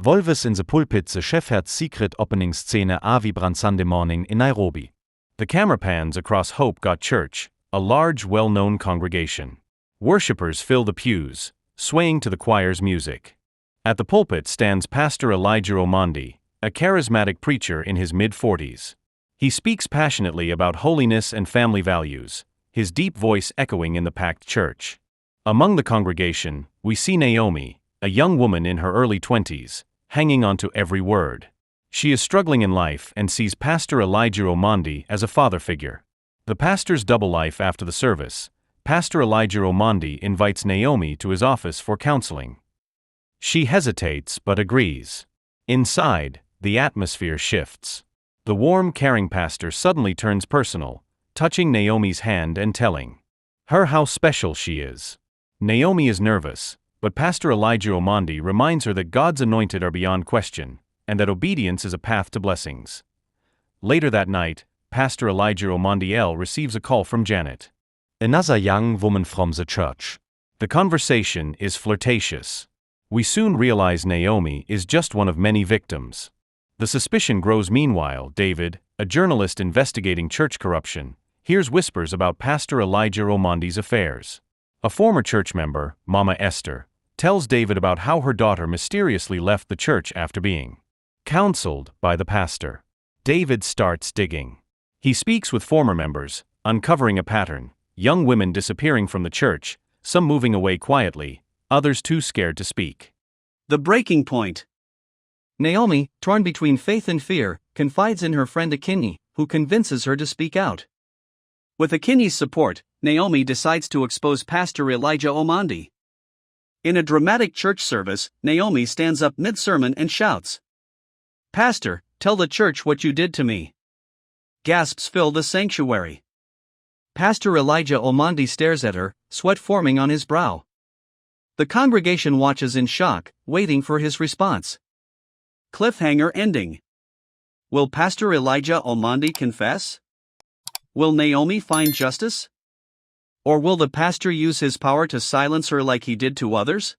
Volves in the Pulpit the Shepherd's Secret opening Szene a vibrant Sunday morning in Nairobi. The camera pans across Hope God Church, a large, well-known congregation. Worshippers fill the pews, swaying to the choir's music. At the pulpit stands Pastor Elijah Omondi, a charismatic preacher in his mid-40s. He speaks passionately about holiness and family values, his deep voice echoing in the packed church. Among the congregation, we see Naomi, a young woman in her early 20s, hanging on to every word. She is struggling in life and sees Pastor Elijah Omondi as a father figure. The pastor's double life after the service, Pastor Elijah Omondi invites Naomi to his office for counseling. She hesitates but agrees. Inside, the atmosphere shifts. The warm, caring pastor suddenly turns personal, touching Naomi's hand and telling her how special she is. Naomi is nervous, but Pastor Elijah Omondi reminds her that God's anointed are beyond question, and that obedience is a path to blessings. Later that night, Pastor Elijah Omondi receives a call from Janet, another young woman from the church. The conversation is flirtatious. We soon realize Naomi is just one of many victims. The suspicion grows meanwhile. David, a journalist investigating church corruption, hears whispers about Pastor Elijah Omondi's affairs. A former church member, Mama Esther, tells David about how her daughter mysteriously left the church after being counseled by the pastor. David starts digging. He speaks with former members, uncovering a pattern: young women disappearing from the church, some moving away quietly, others too scared to speak. The breaking point. Naomi, torn between faith and fear, confides in her friend Akinyi, who convinces her to speak out. With Akinyi's support, Naomi decides to expose Pastor Elijah Omondi. In a dramatic church service, Naomi stands up mid-sermon and shouts, "Pastor, tell the church what you did to me." Gasps fill the sanctuary. Pastor Elijah Omondi stares at her, sweat forming on his brow. The congregation watches in shock, waiting for his response. Cliffhanger ending. Will Pastor Elijah Omondi confess? Will Naomi find justice? Or will the pastor use his power to silence her like he did to others?